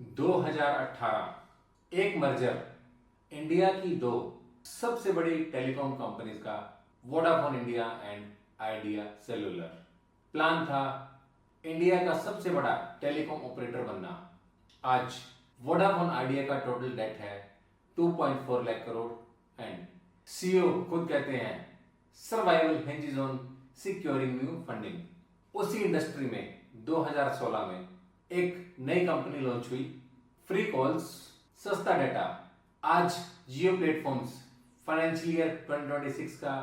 2018 एक merger India की दो सबसे बड़ी टेलीकॉम कंपनीज का, Vodafone India and idea cellular. Plan था इंडिया का सबसे बड़ा टेलीकॉम ऑपरेटर बनना। आज वोडाफोन आइडिया का टोटल डेट है 2.4 लाख करोड़ एंड सीईओ खुद कहते हैं survival hinges on securing new funding. उसी इंडस्ट्री में 2016 में एक नई कंपनी लॉन्च हुई, फ्री कॉल्स सस्ता डेटा। आज जियो प्लेटफॉर्म्स फाइनेंशियल ईयर 2026 का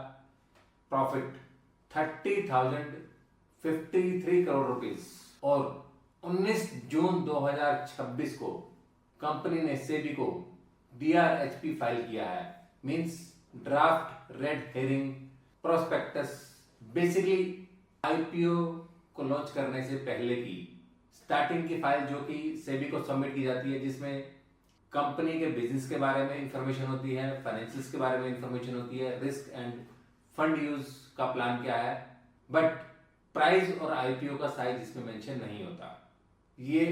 प्रॉफिट 30,053 करोड़ रुपीस और 19 जून 2026 को कंपनी ने सेबी को DRHP फाइल किया है, means draft red herring prospectus. Basically IPO को लॉन्च करने से पहले की स्टार्टिंग की फाइल जो कि सेबी को सबमिट की जाती है, जिसमें कंपनी के बिजनेस के बारे में इंफॉर्मेशन होती है, फाइनेंशियल्स के बारे में इंफॉर्मेशन होती है, रिस्क एंड फंड यूज का प्लान क्या है, बट प्राइस और आईपीओ का साइज इसमें मेंशन नहीं होता। ये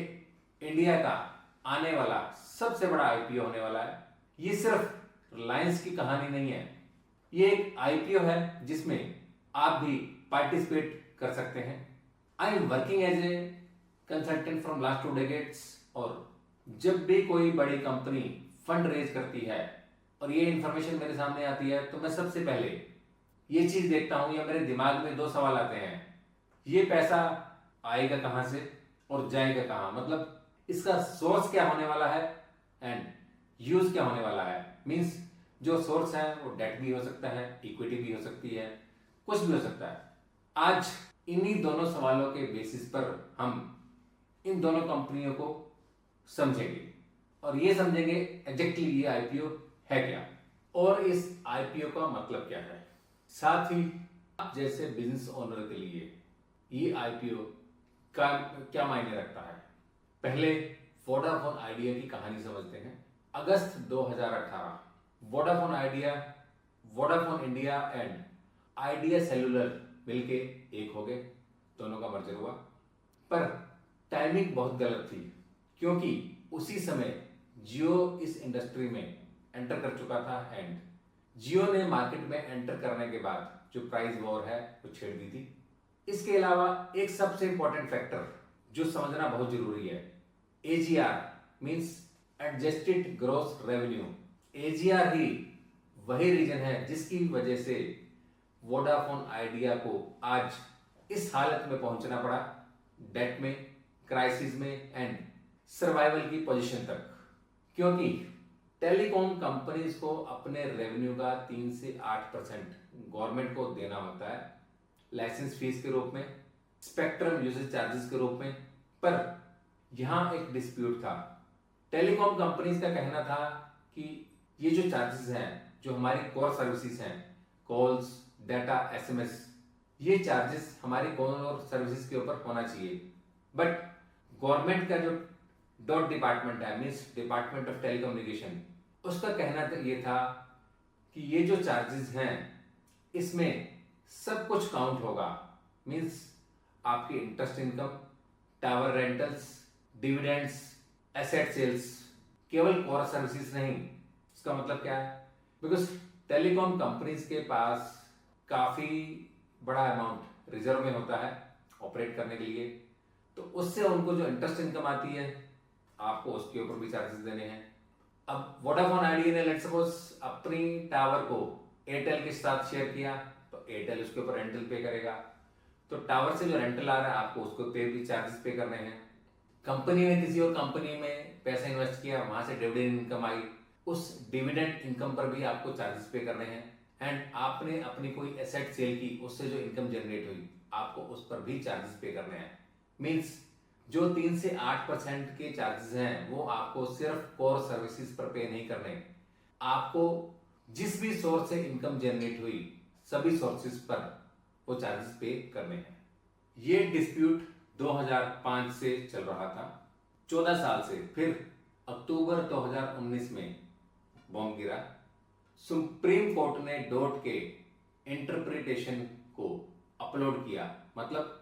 इंडिया का आने वाला सबसे बड़ा आईपीओ होने वाला है। ये सिर्फ रिलायंस की कहानी नहीं है, ये एक आईपीओ है जिसमें आप भी पार्टिसिपेट कर सकते हैं। I am working as a consultant from last 2 decades और जब भी कोई बड़ी कंपनी फंड रेज करती है और ये इंफॉर्मेशन मेरे सामने आती है तो मैं सबसे पहले ये चीज देखता हूं, या मेरे दिमाग में 2 सवाल आते हैं। ये पैसा आएगा कहां से और जाएगा कहां, मतलब इसका सोर्स क्या होने वाला है एंड यूज क्या होने वाला है। मींस जो सोर्स है वो डेट भी हो सकता है, इक्विटी भी हो सकती है, कुछ भी हो सकता है। आज इन्हीं दोनों सवालों के बेसिस पर हम इन दोनों कंपनियों को समझेंगे और ये समझेंगे एग्जैक्टली ये आईपीओ है क्या और इस आईपीओ का मतलब क्या है। साथ ही आप जैसे बिजनेस ओनर के लिए ये आईपीओ का क्या मायने रखता है। पहले वोडाफोन आइडिया की कहानी समझते हैं। अगस्त 2018 Vodafone idea, Vodafone India and idea cellular मिलके एक हो गए, दोनों का मर्जर हुआ। पर टाइमिंग बहुत गलत थी क्योंकि उसी समय जियो इस इंडस्ट्री में एंटर कर चुका था एंड जियो ने मार्केट में एंटर करने के बाद जो प्राइस वॉर है वो छेड़ दी थी। इसके अलावा एक सबसे इंपॉर्टेंट फैक्टर जो समझना बहुत जरूरी है, AGR means adjusted gross revenue. AGR ही वही रीजन है जिसकी वजह से वोडाफोन आइडिया को आज इस हालत में पहुंचना पड़ा, डेट में, क्राइसिस में एंड सर्वाइवल की पोजीशन तक। क्योंकि टेलीकॉम कंपनीज को अपने रेवेन्यू का 3 से 8% गवर्नमेंट को देना होता है, लाइसेंस फीस के रूप में, स्पेक्ट्रम यूजेज चार्जेस के रूप में। पर यहां एक डिस्प्यूट था। टेलीकॉम कंपनीज का कहना था कि ये जो चार्जेस हैं, जो हमारी कोर सर्विसेज हैं, कॉल्स, डाटा, SMS, ये चार्जेस हमारी कोर सर्विसेज के ऊपर होना चाहिए। बट गवर्नमेंट का जो डॉट डिपार्टमेंट है, मींस डिपार्टमेंट ऑफ टेलीकम्युनिकेशन, उसका कहना ये था कि ये जो चार्जेस हैं इसमें सब कुछ काउंट होगा, मींस आपकी interest income, tower rentals, dividends, asset sales, केवल कोर सर्विसेज नहीं। इसका मतलब क्या है, बिकॉज टेलीकॉम कंपनीज के पास काफी बड़ा अमाउंट रिजर्व में होता है ऑपरेट करने के लिए, तो उससे उनको जो इंटरेस्ट इनकम आती है आपको उसके ऊपर भी चार्जेस देने हैं। अब वोडाफोन आइडिया ने लेट्स सपोज अपनी टावर को एयरटेल के साथ शेयर किया तो एयरटेल उसके ऊपर रेंटल पे करेगा, तो टावर से जो रेंटल आ रहा है आपको उसको पे भी चार्जेस पे करने हैं। कंपनी ने किसी और कंपनी में पैसा इन्वेस्ट किया, वहां से डिविडेंड इनकम आई, उस डिविडेंड इनकम पर भी आपको चार्जेस पे करने हैं। एंड आपने अपनी कोई एसेट सेल की, उससे जो इनकम जनरेट हुई आपको उस पर भी चार्जेस पे करने हैं। मींस जो 3 से 8% के चार्जेस हैं वो आपको सिर्फ कोर सर्विसेज पर पे नहीं करने, आपको जिस भी सोर्स से इनकम जनरेट हुई सभी सोर्सेज पर वो चार्जेस पे करने हैं। ये डिस्प्यूट 2005 से चल रहा था, 14 साल से। फिर अक्टूबर 2019 में बॉम्ब गिरा। सुप्रीम कोर्ट ने डॉट के इंटरप्रिटेशन को अपलोड किया, मतलब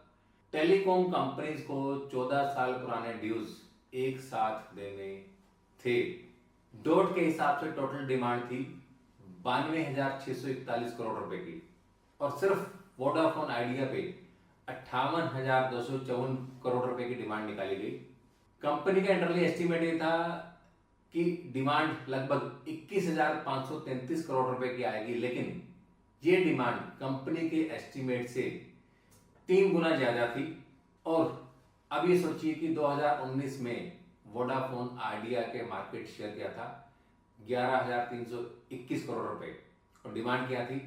टेलीकॉम कंपनीज को 14 साल पुराने ड्यूज एक साथ देने थे। डॉट के हिसाब से टोटल डिमांड थी 92,641 करोड़ रुपए की और सिर्फ वोडाफोन आइडिया पे 58,254 करोड़ रुपए की डिमांड निकाली गई। कंपनी का इंटरनली एस्टिमेट ये था कि डिमांड लगभग 21,533 करोड़ रुपए की आएगी, लेकिन ये डिमांड कंपनी के एस्टिमेट से 3 गुना ज्यादा थी। और अब ये सोचिए कि 2019 में वोडाफोन आइडिया के मार्केट शेयर क्या था, 11,321 करोड़ रुपए और डिमांड क्या थी,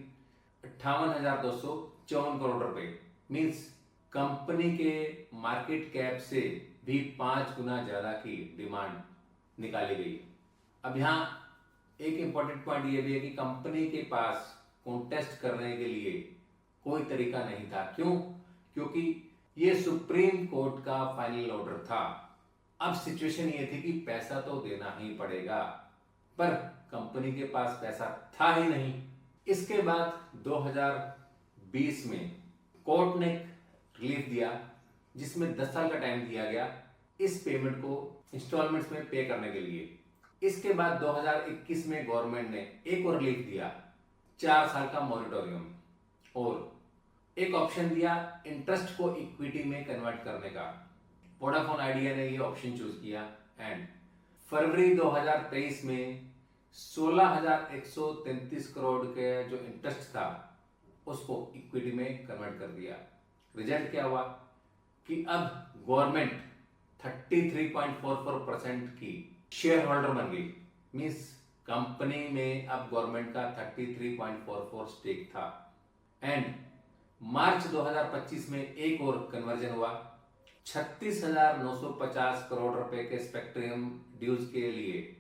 58,254 करोड़ रुपए। मींस कंपनी के मार्केट कैप से भी 5 गुना ज्यादा की डिमांड निकाली गई। अब यहाँ एक इंपॉर्टेंट पॉइंट ये भी है कि कंपनी के पास कॉन्टेस्ट करने के लिए कोई तरीका नहीं था। क्यों? क्योंकि ये सुप्रीम कोर्ट का फाइनल ऑर्डर था। अब सिचुएशन ये थी कि पैसा तो देना ही पड़ेगा, पर कंपनी के पास पैसा था ही नहीं। इसके बाद 2020 में कोर्ट ने रिलीफ दिया जिसमें 10 साल का टाइम दिया गया इस पेमेंट को इंस्टॉलमेंट्स में पे करने के लिए। इसके बाद 2021 में गवर्नमेंट ने एक और रिलीफ दिया, 4 साल का मॉरिटोरियम, और एक ऑप्शन दिया इंटरेस्ट को इक्विटी में कन्वर्ट करने का। वोडाफोन आइडिया ने ये ऑप्शन चूज किया एंड फरवरी 2023 में 16,133 करोड़ के जो इंटरेस्ट था उसको इक्विटी में कन्वर्ट कर दिया। रिजल्ट क्या हुआ कि अब गवर्नमेंट 33.44% की शेयर होल्डर बन गई। मींस कंपनी में अब गवर्नमेंट का 33.44 स्टेक था। एंड मार्च 2025 में एक और कन्वर्जन हुआ, 36,950 करोड़ रुपए के स्पेक्ट्रम ड्यूज के लिए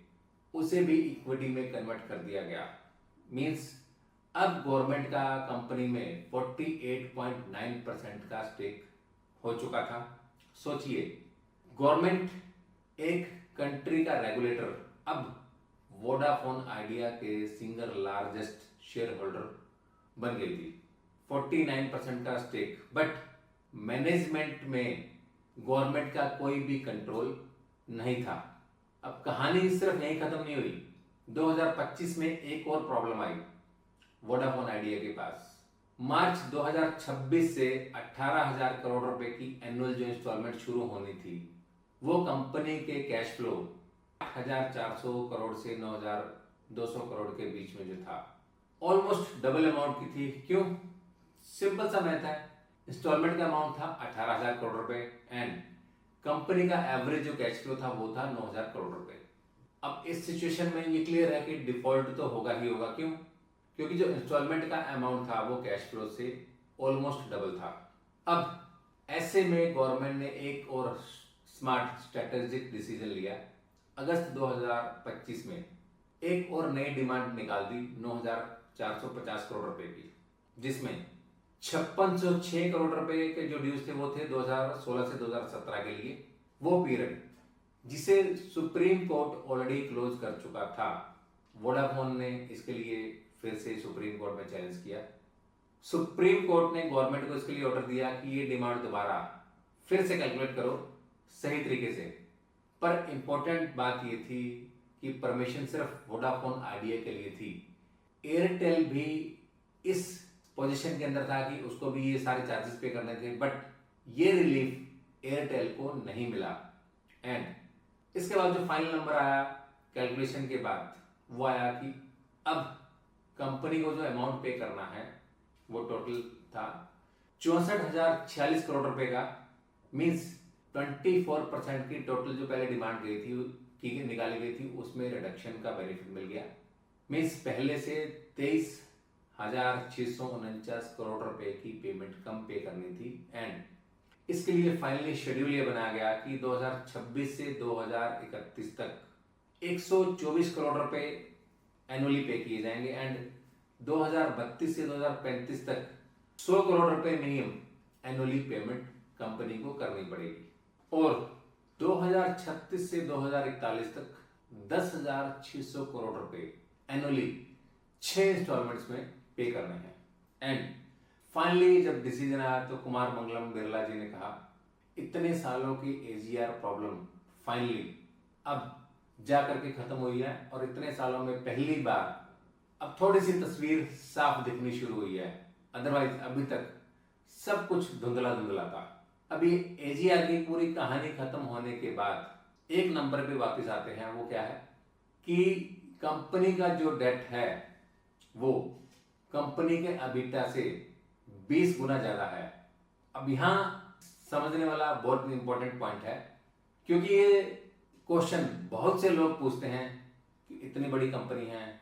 उसे भी इक्विटी में कन्वर्ट कर दिया गया। मींस अब गवर्नमेंट का कंपनी में 48.9% का स्टेक हो चुका था। सोचिए, गवर्नमेंट एक कंट्री का रेगुलेटर अब वोडाफोन आइडिया के सिंगल लार्जेस्ट शेयर होल्डर बन गई थी, 49% का स्टेक। बट मैनेजमेंट में गवर्नमेंट का कोई भी कंट्रोल नहीं था। अब कहानी सिर्फ यहीं खत्म नहीं हुई। 2025 में एक और प्रॉब्लम आई वोडाफोन आइडिया के पास। मार्च 2026 से 18,000 करोड़ रुपए की एनुअल जो इंस्टॉलमेंट शुरू होनी थी, वो कंपनी के कैश फ्लो 8,400 करोड़ से 9,200 करोड़ के बीच में जो था, ऑलमोस्ट डबल अमाउंट की थी। क्यों? सिंपल सा मैथ है, इंस्टॉलमेंट का अमाउंट था 18,000 करोड़ रुपए एंड कंपनी का एवरेज जो कैश फ्लो था वो था 9,000 करोड़ रुपए। अब इस सिचुएशन में ये क्लियर है कि डिफॉल्ट तो होगा ही होगा। क्यों? क्योंकि जो इंस्टॉलमेंट का अमाउंट था वो कैश फ्लो से ऑलमोस्ट डबल था। अब ऐसे में गवर्नमेंट ने एक और स्मार्ट स्ट्रेटेजिक डिसीजन लिया। अगस्त 2025 में एक और नई डिमांड निकाल दी 9,450 करोड़ रुपए की, जिसमें 5606 करोड़ रुपए के जो ड्यूज थे वो थे 2016 से 2017 के लिए, वो पीरियड जिसे सुप्रीम कोर्ट ऑलरेडी क्लोज कर चुका था। वोडाफोन ने इसके लिए फिर से सुप्रीम कोर्ट में चैलेंज किया। सुप्रीम कोर्ट ने गवर्नमेंट को इसके लिए ऑर्डर दिया कि ये डिमांड दोबारा फिर से कैलकुलेट करो सही तरीके से। पर इंपॉर्टेंट बात ये थी कि परमिशन सिर्फ वोडाफोन आइडिया के लिए थी। एयरटेल भी इस पोजीशन के अंदर था कि उसको भी ये सारे चार्जेस पे करने थे, बट ये रिलीफ एयरटेल को नहीं मिला। एंड इसके बाद जो फाइनल नंबर आया कैलकुलेशन के बाद, वो आया कि अब कंपनी को जो अमाउंट पे करना है वो टोटल था 64,046 करोड़ रुपए का। मींस 24% की टोटल जो पहले डिमांड गई थी की निकाली गई थी उसमें रिडक्शन का बेनिफिट मिल गया। मींस पहले से 23,649 करोड़ रुपए की पेमेंट कम पे करनी थी। एंड इसके लिए फाइनली शेड्यूल ये बनाया गया कि 2026 से 2031 तक 124 करोड़ रुपए एनुअली पे किए जाएंगे एंड 2032 से 2035 तक 100 करोड़ रुपए मिनिमम एनुअली पेमेंट कंपनी को करनी पड़ेगी और 2036 से 2041 तक 10,600 करोड़ रुपए एनुअली 6 इंस्टॉलमेंट्स में पे करने हैं। एंड फाइनली जब डिसीजन आया तो कुमार मंगलम बिरला जी ने कहा, इतने सालों की एजीआर प्रॉब्लम फाइनली अब जा करके खत्म हुई है और इतने सालों में पहली बार अब थोड़ी सी तस्वीर साफ दिखनी शुरू हुई है। अदरवाइज अभी तक सब कुछ धुंधला धुंधला था। अभी एजीआर की पूरी कहानी खत्म होने के बाद एक नंबर पे वापस आते हैं। वो क्या है कि कंपनी का जो डेट है वो कंपनी के अबिटा से 20 गुना ज्यादा है। अब यहां समझने वाला बहुत इंपॉर्टेंट पॉइंट है, क्योंकि ये क्वेश्चन बहुत से लोग पूछते हैं कि इतनी बड़ी कंपनी है,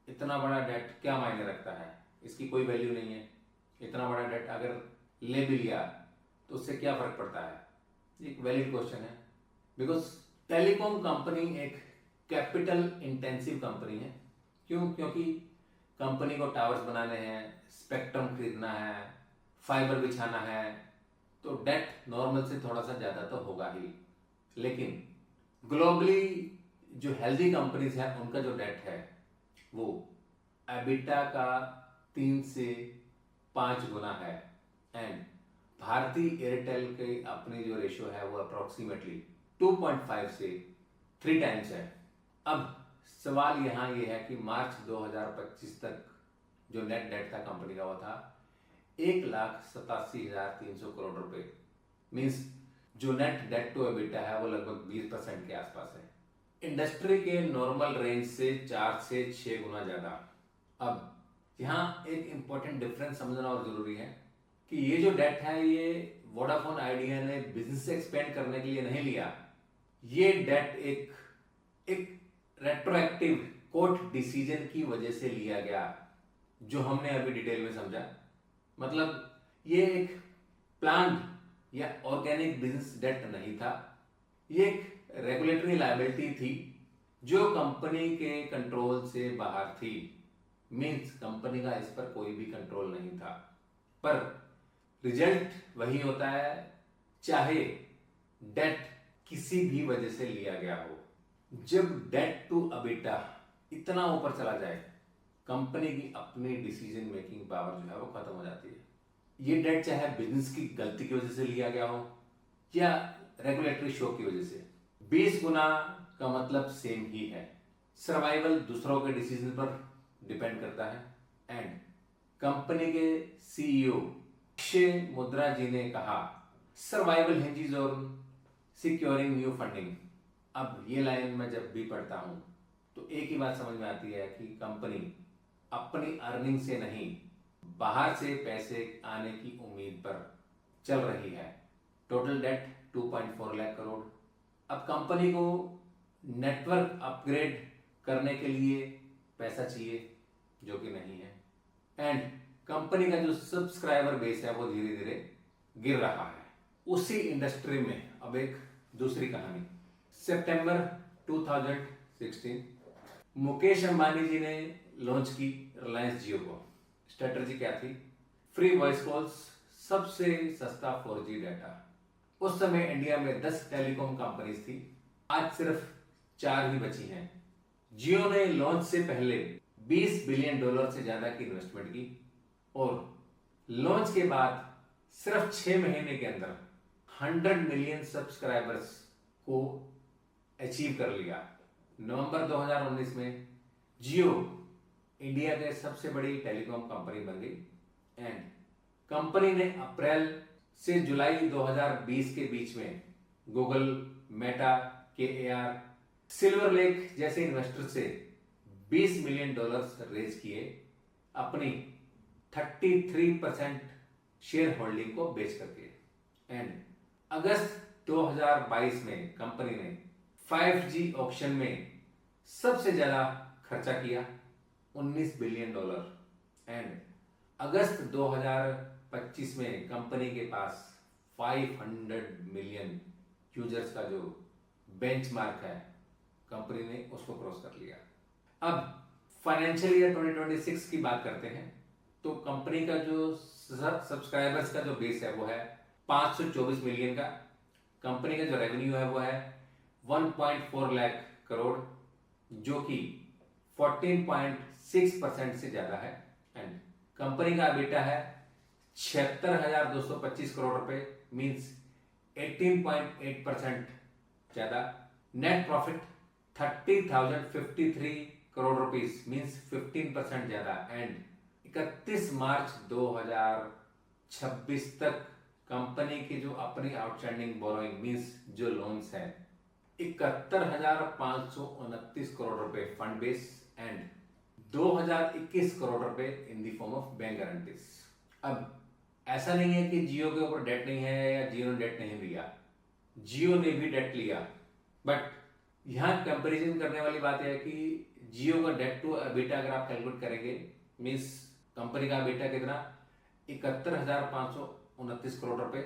इतना बड़ा डेट क्या मायने रखता है, इसकी कोई वैल्यू नहीं है। इतना बड़ा डेट अगर ले भी लिया तो उससे क्या फर्क पड़ता है। ये एक वैलिड क्वेश्चन है, बिकॉज टेलीकॉम कंपनी एक कैपिटल इंटेंसिव कंपनी है। क्यों? क्योंकि कंपनी को टावर्स बनाने हैं, स्पेक्ट्रम खरीदना है, फाइबर बिछाना है, तो डेट नॉर्मल से थोड़ा सा ज्यादा तो होगा ही। लेकिन ग्लोबली जो हेल्दी कंपनीज हैं उनका जो डेट है वो एबिटा का 3 से 5 गुना है। एंड भारती एयरटेल के अपनी जो रेशियो है वो अप्रोक्सीमेटली 2.5 से 3 टाइम्स है। अब सवाल यहाँ ये है कि मार्च 2025 तक जो नेट डेट था कंपनी का वो था 1,87,300 करोड़ रुपए। मीन्स जो नेट डेट टू एबिटा है वो लगभग 20% के आसपास है। इंडस्ट्री के नॉर्मल रेंज से 4 से 6 गुना ज्यादा। अब यहाँ एक इंपॉर्टेंट डिफरेंस समझना और जरूरी है कि ये जो डेट है ये वोडाफोन आइडिया ने बिजनेस एक्सपेंड करने के लिए नहीं लिया। ये डेट एक रेट्रोएक्टिव कोर्ट डिसीजन की वजह से लिया गया, जो हमने अभी डिटेल में समझा। मतलब ये एक प्लान या ऑर्गेनिक बिजनेस डेट नहीं था, ये एक रेगुलेटरी लायबिलिटी थी जो कंपनी के कंट्रोल से बाहर थी। मींस कंपनी का इस पर कोई भी कंट्रोल नहीं था, पर रिजल्ट वही होता है चाहे डेट किसी भी वजह से लिया गया हो। जब डेट टू एबिटा इतना ऊपर चला जाए, कंपनी की अपनी डिसीजन मेकिंग पावर जो है वो खत्म हो जाती है। ये डेट चाहे बिजनेस की गलती की वजह से लिया गया हो या रेगुलेटरी शॉक की वजह से, 20 गुना का मतलब सेम ही है। सर्वाइवल दूसरों के डिसीजन पर डिपेंड करता है। एंड कंपनी के सीईओ अक्षय मुद्रा जी ने कहा survival hinges on securing new funding. अब ये लाइन मैं जब भी पढ़ता हूं तो एक ही बात समझ में आती है कि कंपनी अपनी अर्निंग से नहीं, बाहर से पैसे आने की उम्मीद पर चल रही है। Total date 2.4 lakh crore. अब कंपनी को नेटवर्क अपग्रेड करने के लिए पैसा चाहिए, जो कि नहीं है। एंड कंपनी का जो सब्सक्राइबर बेस है वो धीरे धीरे गिर रहा है। उसी इंडस्ट्री में अब एक दूसरी कहानी। सितंबर 2016 मुकेश अंबानी जी ने लॉन्च की रिलायंस जियो को। स्ट्रेटजी क्या थी? फ्री वॉइस कॉल्स, सबसे सस्ता 4G डाटा। उस समय इंडिया में 10 टेलीकॉम कंपनीज थी, आज सिर्फ 4 ही बची हैं। जियो ने लॉन्च से पहले $20 बिलियन से ज्यादा की इन्वेस्टमेंट की और लॉन्च के बाद सिर्फ 6 महीने के अंदर 100 मिलियन सब्सक्राइबर्स को अचीव कर लिया। नवंबर 2019 में जियो इंडिया के सबसे बड़ी टेलीकॉम कंपनी बन गई। एंड कंपनी ने अप्रैल से जुलाई 2020 के बीच में Google, Meta, KAR, silver lake जैसे इन्वेस्टर से $20 मिलियन रेज किए अपनी 33% शेयर होल्डिंग को बेच करके। एंड अगस्त 2022 में कंपनी ने 5G ऑक्शन में सबसे ज्यादा खर्चा किया, $19 बिलियन। एंड अगस्त 2025 में कंपनी के पास 500 मिलियन यूजर्स का जो बेंचमार्क है, कंपनी ने उसको क्रॉस कर लिया। अब फाइनेंशियल ईयर 2026 की बात करते हैं तो कंपनी का जो सब्सक्राइबर्स का जो बेस है वो है 524 मिलियन का। कंपनी का जो रेवेन्यू है वो है 1.4 लाख करोड़, जो कि 14.6% से ज्यादा है। एंड कंपनी का एबिटा है 76,225 करोड़ रुपए, मींस 18.8% ज्यादा। Net profit 30,053 crore rupees means 15% ज्यादा। एंड 31 मार्च 2026 तक कंपनी की जो अपनी आउटस्टैंडिंग बोरोइंग मीन्स जो लोन्स है 71,529 करोड़ रुपए फंड बेस एंड 2,021 करोड़ रुपए in the form of bank guarantees. अब ऐसा नहीं है कि जियो के ऊपर डेट नहीं है या जियो ने डेट नहीं लिया, जियो ने भी डेट लिया, बट यहाँ कंपैरिजन करने वाली बात यह है कि जियो का डेट टू एबिटा अगर आप कैलकुलेट करेंगे मीन्स कंपनी का एबिटा कितना 71,529 करोड़ रुपए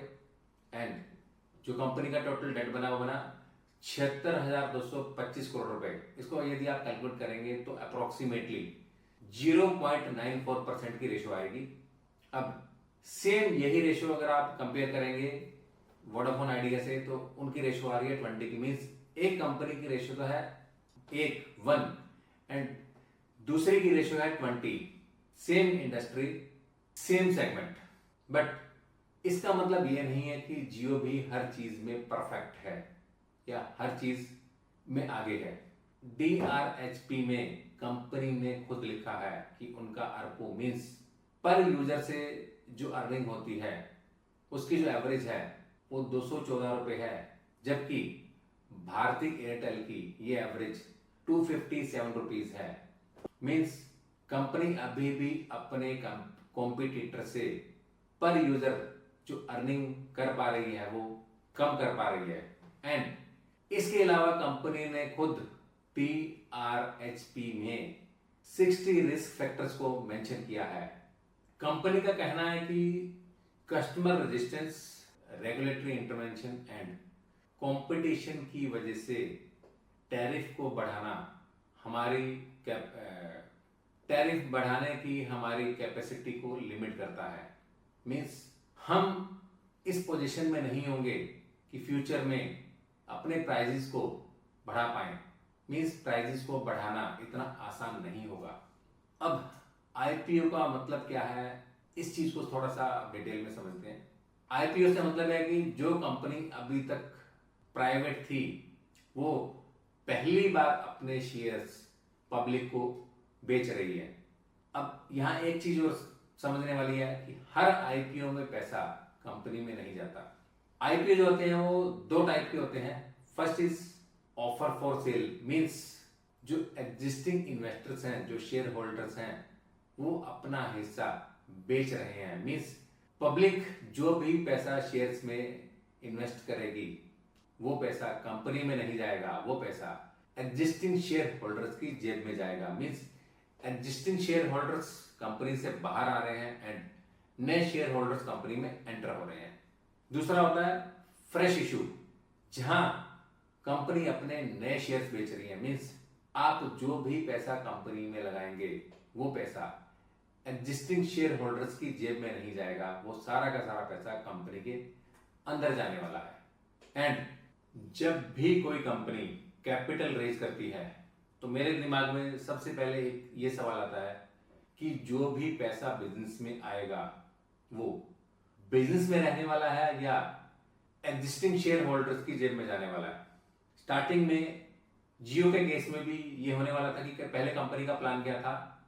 एंड जो कंपनी का टोटल डेट बना वो बना 76,225 करोड़ रुपए। इसको यदि आप कैलकुलेट करेंगे तो अप्रोक्सीमेटली 0.94% की रेशो आएगी। अब सेम यही रेशो अगर आप कंपेयर करेंगे वोडाफोन आइडिया से तो उनकी रेशो आ रही है 20 की। मीन्स एक कंपनी की रेशो तो है 1 एंड दूसरे की रेशो है 20, same industry same segment. But इसका मतलब यह नहीं है कि जियो भी हर चीज में परफेक्ट है या हर चीज में आगे है। DRHP में कंपनी ने खुद लिखा है कि उनका ARPU मीन्स पर यूजर से जो अर्निंग होती है उसकी जो एवरेज है वो 214 रुपए है, जबकि भारती एयरटेल की ये एवरेज 257 रुपीज है। मीन्स कंपनी अभी भी अपने कॉम्पिटिटर से पर यूजर जो अर्निंग कर पा रही है वो कम कर पा रही है। एंड इसके अलावा कंपनी ने खुद DRHP में 60 रिस्क फैक्टर्स को मेंशन किया है। कंपनी का कहना है कि customer resistance, regulatory intervention and competition की वजह से टैरिफ को बढ़ाना टैरिफ बढ़ाने की हमारी कैपेसिटी को लिमिट करता है। मीन्स हम इस पोजीशन में नहीं होंगे कि फ्यूचर में अपने प्राइजेस को बढ़ा पाए। मीन्स प्राइजेस को बढ़ाना इतना आसान नहीं होगा। अब IPO का मतलब क्या है, इस चीज को थोड़ा सा डिटेल में समझते हैं। IPO से मतलब है कि जो कंपनी अभी तक प्राइवेट थी वो पहली बार अपने शेयर्स पब्लिक को बेच रही है। अब यहाँ एक चीज और समझने वाली है कि हर IPO में पैसा कंपनी में नहीं जाता। IPO जो होते हैं वो 2 टाइप के होते हैं। First is offer for sale means जो एग्जिस्टिंग इन्वेस्टर्स हैं, जो शेयर होल्डर्स हैं, वो अपना हिस्सा बेच रहे हैं। मीन्स पब्लिक जो भी पैसा शेयर्स में इन्वेस्ट करेगी वो पैसा कंपनी में नहीं जाएगा, वो पैसा एग्जिस्टिंग शेयर होल्डर्स की जेब में जाएगा। Means existing share holders company से बाहर आ रहे हैं एंड नए शेयर होल्डर्स कंपनी में एंटर हो रहे हैं। दूसरा होता है फ्रेश इशू, जहां कंपनी अपने नए शेयर्स बेच रही है। मीन्स आप जो भी पैसा कंपनी में लगाएंगे वो पैसा एग्जिस्टिंग शेयर होल्डर्स की जेब में नहीं जाएगा, वो सारा का सारा पैसा कंपनी के अंदर जाने वाला है। एंड जब भी कोई कंपनी कैपिटल रेज करती है तो मेरे दिमाग में सबसे पहले ये सवाल आता है कि जो भी पैसा बिजनेस में आएगा वो बिजनेस में रहने वाला है या एग्जिस्टिंग शेयर होल्डर्स की जेब में जाने वाला है। स्टार्टिंग में जियो के केस में भी ये होने वाला था कि पहले कंपनी का प्लान क्या था,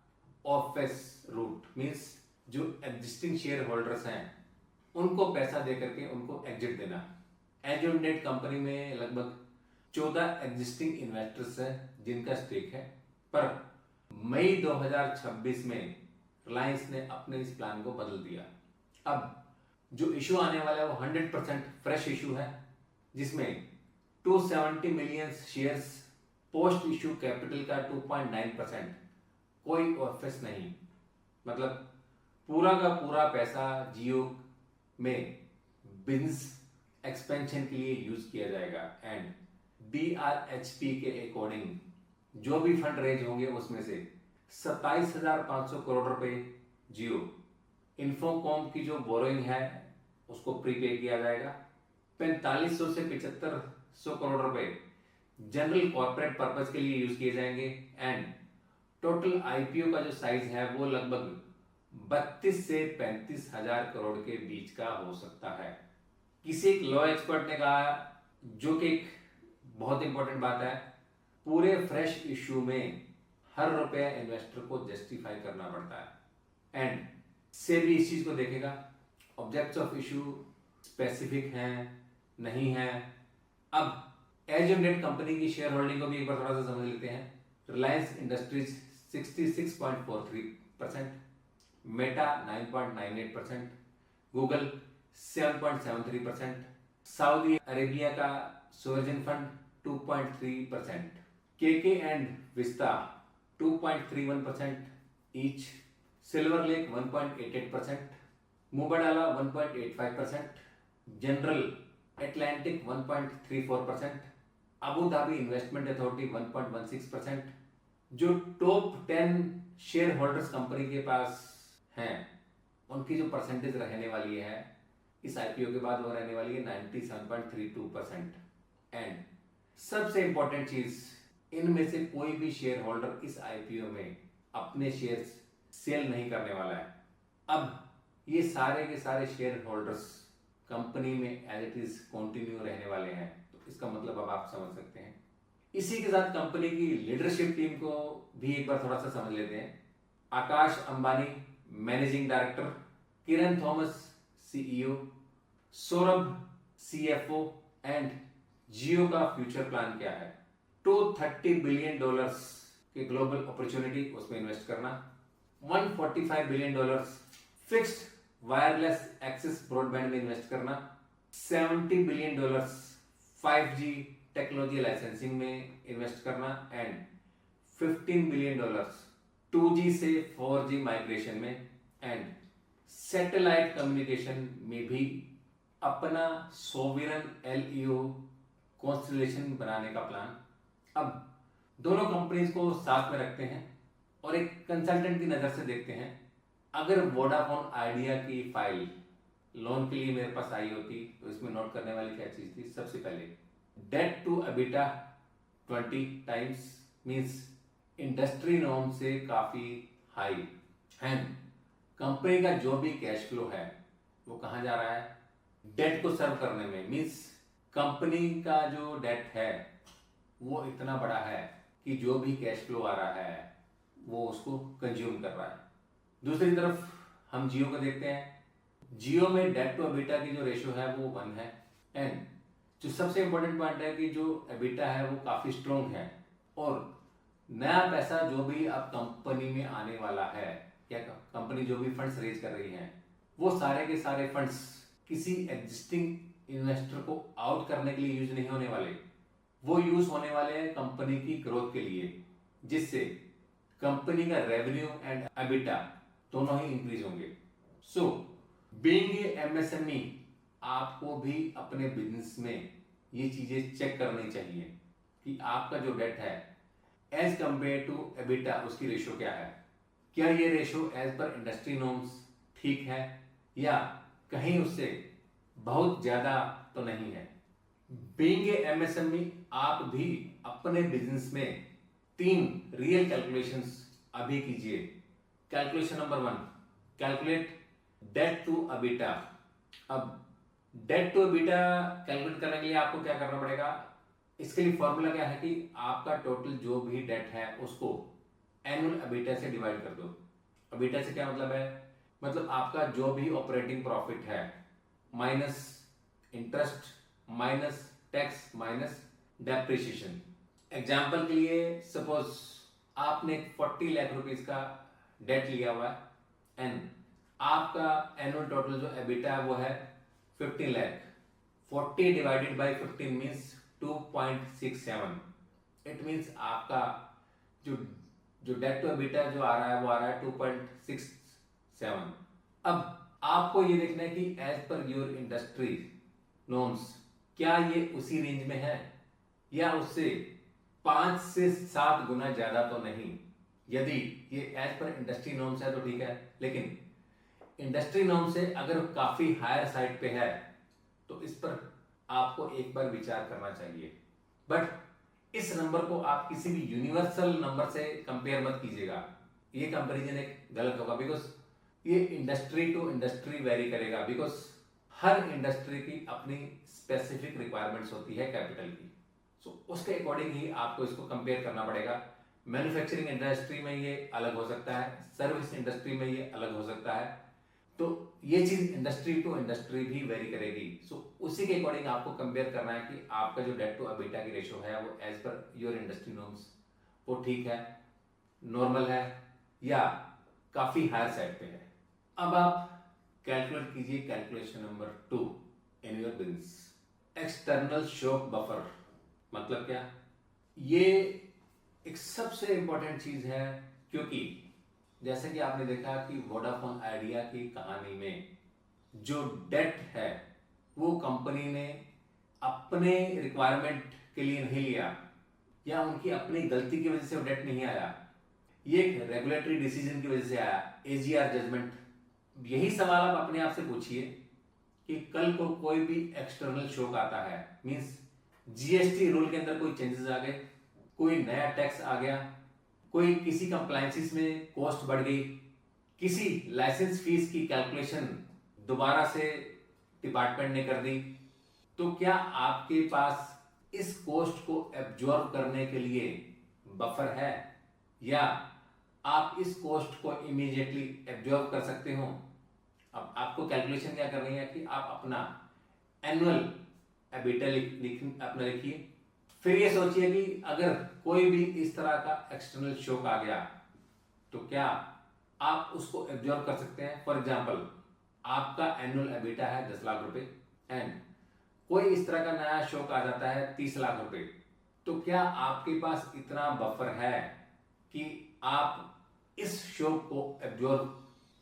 ऑफेस रूट मींस जो एग्जिस्टिंग शेयर होल्डर्स हैं उनको पैसा दे करके उनको एग्जिट देना। एज ऑन डेट कंपनी में लगभग 14 एग्जिस्टिंग इन्वेस्टर्स हैं जिनका स्टेक है, पर मई 2026 में रिलायंस ने अपने इस प्लान को बदल दिया। अब जो इशू आने वाला है वो 100% फ्रेश इशू है, जिसमें 270 million shares post issue capital का 2.9%, कोई ऑफिस नहीं, मतलब पूरा का पूरा पैसा जियो में बिजनेस एक्सपेंशन के लिए यूज किया जाएगा। एंड DRHP के अकॉर्डिंग जो भी फंड रेज होंगे उसमें से 27,500 करोड़ रुपए जियो, इन्फोकॉम की जो बोरोइंग है उसको प्रीपे किया जाएगा, 4500 से 7500 करोड़ रुपए जनरल कॉर्पोरेट पर्पस के लिए यूज किए जाएंगे। एंड टोटल IPO का जो साइज है वो लगभग 32 से 35 हजार करोड़ के बीच का हो सकता है। किसी एक लॉ एक्सपर्ट ने कहा, जो कि एक बहुत इंपॉर्टेंट बात है, पूरे फ्रेश इश्यू में हर रुपया इन्वेस्टर को जस्टिफाई करना पड़ता है एंड सेबी इस चीज को देखेगा, ऑब्जेक्ट्स ऑफ इशू स्पेसिफिक हैं नहीं है। अब एज ऑन डेट कंपनी की शेयर होल्डिंग को भी एक बार थोड़ा सा समझ लेते हैं। Reliance Industries 66.43%, Meta 9.98%, Google 7.73%, Saudi Arabia का सोवरेन फंड 2.3%, केके and Vista 2.31% each, Silver Lake 1.88%, Mubadala 1.85%, General Atlantic 1.34%, Abu Dhabi investment authority 1.16%। जो टॉप 10 शेयर होल्डर्स कंपनी के पास हैं उनकी जो परसेंटेज रहने वाली है इस आईपीओ के बाद वो रहने वाली है 97.32%। एंड सबसे इंपॉर्टेंट चीज, इनमें से कोई भी शेयर होल्डर इस आईपीओ में अपने शेयर्स सेल नहीं करने वाला है। अब ये सारे के सारे शेयर होल्डर्स कंपनी में एज इट इज कंटिन्यू रहने वाले हैं, तो इसका मतलब अब आप समझ सकते हैं। इसी के साथ कंपनी की लीडरशिप टीम को भी एक बार थोड़ा सा समझ लेते हैं। Akash Ambani managing director, Kiran Thomas CEO, Saurabh CFO and Jio का फ्यूचर प्लान क्या है। $230 बिलियन के ग्लोबल अपॉर्चुनिटी उसमें इन्वेस्ट करना, $145 billion fixed wireless access broadband में इन्वेस्ट करना, $70 बिलियन 5G टेक्नोलॉजी लाइसेंसिंग में इन्वेस्ट करना एंड $15 बिलियन 2G से 4G माइग्रेशन में एंड सैटेलाइट कम्युनिकेशन में भी अपना सोवरेन एलईओ कॉन्स्टलेशन बनाने का प्लान। अब दोनों कंपनीज को साथ में रखते हैं और एक कंसल्टेंट की नजर से देखते हैं। अगर वोडाफोन आइडिया की फाइल लोन के लिए मेरे पास आई होती तो इसमें नोट करने वाली क्या चीज थी, सबसे पहले debt to EBITDA 20 times means industry norm से काफी हाई एंड कंपनी का जो भी कैश फ्लो है वो कहां जा रहा है, डेट को सर्व करने में। मींस कंपनी का जो डेट है वो इतना बड़ा है कि जो भी कैश फ्लो आ रहा है वो उसको कंज्यूम कर रहा है। दूसरी तरफ हम जियो को देखते हैं। जियो में डेट टू एबिटा की जो रेशियो है वो 1 है एंड जो सबसे इंपॉर्टेंट पॉइंट है कि जो एबिटा है वो काफी स्ट्रॉन्ग है और नया पैसा जो भी अब कंपनी में आने वाला है या कंपनी जो भी फंड्स रेज कर रही है वो सारे के सारे फंड्स किसी एग्जिस्टिंग इन्वेस्टर को आउट करने के लिए यूज नहीं होने वाले, वो यूज होने वाले हैं कंपनी की ग्रोथ के लिए, जिससे कंपनी का रेवेन्यू एंड एबिटा दोनों ही इंक्रीज होंगे। सो बीइंग ए एमएसएमई आपको भी अपने बिजनेस में ये चीजें चेक करनी चाहिए कि आपका जो डेट है एज कंपेयर टू एबिटा उसकी रेशियो क्या है, क्या ये ratio as per industry norms ठीक है या कहीं उससे बहुत ज्यादा तो नहीं है। बीइंग ए एमएसएमई आप भी अपने बिजनेस में 3 रियल कैलकुलेशंस अभी कीजिए। Calculation number 1, calculate debt to EBITDA. अब डेट टू एबिटा कैलकुलेट करने के लिए आपको क्या करना पड़ेगा, इसके लिए फॉर्मूला क्या है कि आपका टोटल जो भी डेट है उसको एनुअल एबिटा से डिवाइड कर दो। एबिटा से क्या मतलब है, मतलब आपका जो भी ऑपरेटिंग प्रॉफिट है minus interest minus tax minus depreciation. Example के लिए सपोज आपने 40 लाख रुपीस का डेट लिया हुआ है एंड आपका एनुअल टोटल जो एबिटा है वो है 15 lakh. 40 divided by 15 means 2.67। It means आपका जो डेट टू एबिटा जो आ रहा है वो आ रहा है 2.67। अब आपको ये देखना है कि as per your industry norms क्या ये उसी रेंज में है या उससे 5 से 7 गुना ज्यादा तो नहीं। यदि ये एज पर इंडस्ट्री नॉर्म्स है तो ठीक है, लेकिन इंडस्ट्री नॉर्म से अगर काफी हायर साइड पे है तो इस पर आपको एक बार विचार करना चाहिए। बट इस नंबर को आप किसी भी यूनिवर्सल नंबर से कंपेयर मत कीजिएगा, ये कंपैरिजन एक गलत होगा बिकॉज ये इंडस्ट्री टू इंडस्ट्री वेरी करेगा। बिकॉज हर इंडस्ट्री की अपनी स्पेसिफिक रिक्वायरमेंट्स होती है कैपिटल की। सो उसके अकॉर्डिंग ही आपको इसको कंपेयर करना पड़ेगा। मैन्युफैक्चरिंग इंडस्ट्री में ये अलग हो सकता है, सर्विस इंडस्ट्री में ये अलग हो सकता है, तो ये चीज इंडस्ट्री टू इंडस्ट्री भी वेरी करेगी। सो उसी के अकॉर्डिंग आपको कंपेयर करना है कि आपका जो डेट टू एबिटा की रेशियो है वो as per your industry norms वो ठीक है, नॉर्मल है, या काफी हायर साइड पे है। अब आप कैलकुलेट कीजिए calculation number 2 in your business. External shock buffer मतलब क्या? ये एक सबसे इंपॉर्टेंट चीज है, क्योंकि जैसे कि आपने देखा कि वोडाफोन आइडिया की कहानी में जो डेट है वो कंपनी ने अपने रिक्वायरमेंट के लिए नहीं लिया, या उनकी अपनी गलती की वजह से वो डेट नहीं आया, ये एक रेगुलेटरी डिसीजन की वजह से आया, एजीआर जजमेंट। यही सवाल आप अपने आप से पूछिए कि कल को कोई भी एक्सटर्नल शॉक आता है, मींस जीएसटी रूल के अंदर कोई चेंजेस आ गए, कोई नया टैक्स आ गया, कोई किसी कंप्लायंसेस में कॉस्ट बढ़ गई, किसी लाइसेंस फीस की कैलकुलेशन दोबारा से डिपार्टमेंट ने कर दी, तो क्या आपके पास इस कॉस्ट को एब्जॉर्ब करने के लिए बफर है, या आप इस कॉस्ट को इमीडिएटली एब्जॉर्ब कर सकते हो? अब आपको कैलकुलेशन क्या करनी है कि आप अपना एनुअल एबिटा अपना लिखिए, फिर ये सोचिए कि अगर कोई भी इस तरह का एक्सटर्नल शॉक आ गया तो क्या आप उसको एब्जॉर्ब कर सकते हैं। फॉर एग्जांपल, आपका एनुअल एबिटा है 10 लाख रुपए एंड कोई इस तरह का नया शॉक आ जाता है 30 लाख रुपए, तो क्या आपके पास इतना बफर है कि आप इस शॉक को एब्जॉर्ब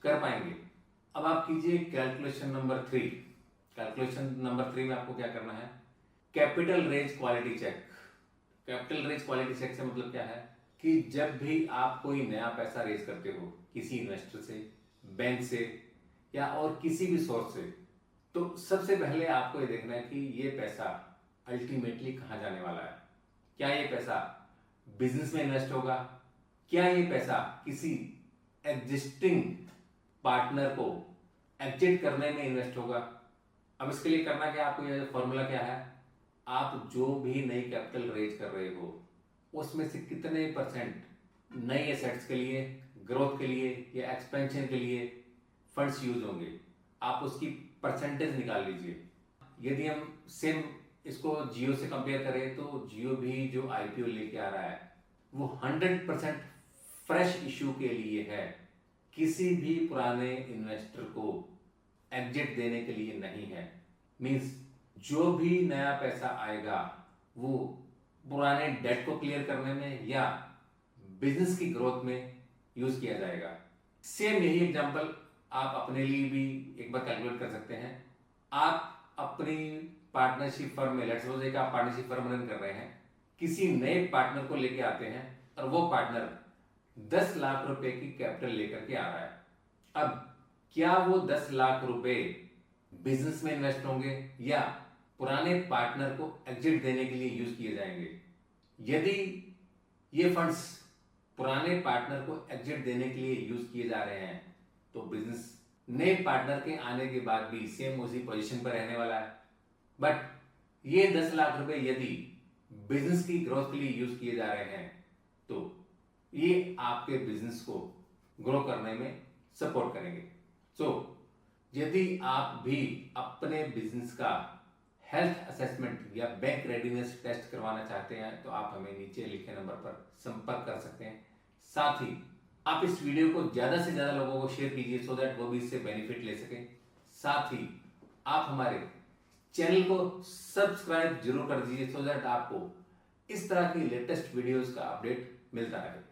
कर पाएंगे? अब आप कीजिए कैलकुलेशन नंबर 3। कैलकुलेशन नंबर 3 में आपको क्या करना है? Capital raise quality check. Capital raise quality check से मतलब क्या है कि जब भी आप कोई नया पैसा रेज करते हो किसी इन्वेस्टर से, बैंक से, या और किसी भी सोर्स से, तो सबसे पहले आपको ये देखना है कि ये पैसा अल्टीमेटली कहां जाने वाला है। क्या ये पैसा बिजनेस में इन्वेस्ट होगा? क्या ये पैसा किसी एग्जिस्टिंग पार्टनर को एग्जिट करने में इन्वेस्ट होगा? अब इसके लिए करना क्या आपको, ये फॉर्मूला क्या है? आप जो भी नई कैपिटल रेज कर रहे हो उसमें से कितने परसेंट नई एसेट्स के लिए, ग्रोथ के लिए या एक्सपेंशन के लिए फंड्स यूज होंगे, आप उसकी परसेंटेज निकाल लीजिए। यदि हम सेम इसको जियो से कंपेयर करें तो जियो भी जो आईपीओ लेके आ रहा है वो 100% फ्रेश इश्यू के लिए है, किसी भी पुराने इन्वेस्टर को एग्जिट देने के लिए नहीं है। मींस जो भी नया पैसा आएगा वो पुराने डेट को क्लियर करने में या बिजनेस की ग्रोथ में यूज किया जाएगा। सेम यही एग्जांपल आप अपने लिए भी एक बार कैलकुलेट कर सकते हैं। आप अपनी पार्टनरशिप फर्म में, लेट्स सपोज आप पार्टनरशिप फर्म रन कर रहे हैं, किसी नए पार्टनर को लेके आते हैं और वो पार्टनर 10 लाख रुपए की कैपिटल लेकर के आ रहा है। अब क्या वो 10 लाख रुपए बिजनेस में इन्वेस्ट होंगे या पुराने पार्टनर को एग्जिट देने के लिए यूज किए जाएंगे? यदि ये फंड्स पुराने पार्टनर को एग्जिट देने के लिए यूज किए जा रहे हैं तो बिजनेस नए पार्टनर के आने के बाद भी सेम उसी पोजीशन पर रहने वाला है। बट ये 10 लाख रुपए यदि बिजनेस की ग्रोथ के लिए यूज किए जा रहे हैं तो ये आपके बिजनेस को ग्रो करने में सपोर्ट करेंगे। सो यदि आप भी अपने बिजनेस का हेल्थ असेसमेंट या बैंक रेडीनेस टेस्ट करवाना चाहते हैं तो आप हमें नीचे लिखे नंबर पर संपर्क कर सकते हैं। साथ ही आप इस वीडियो को ज्यादा से ज्यादा लोगों को शेयर कीजिए सो दैट वो भी इससे बेनिफिट ले सकें। साथ ही आप हमारे चैनल को सब्सक्राइब जरूर कर दीजिए सो दैट आपको इस तरह की लेटेस्ट वीडियोस का अपडेट मिलता रहे।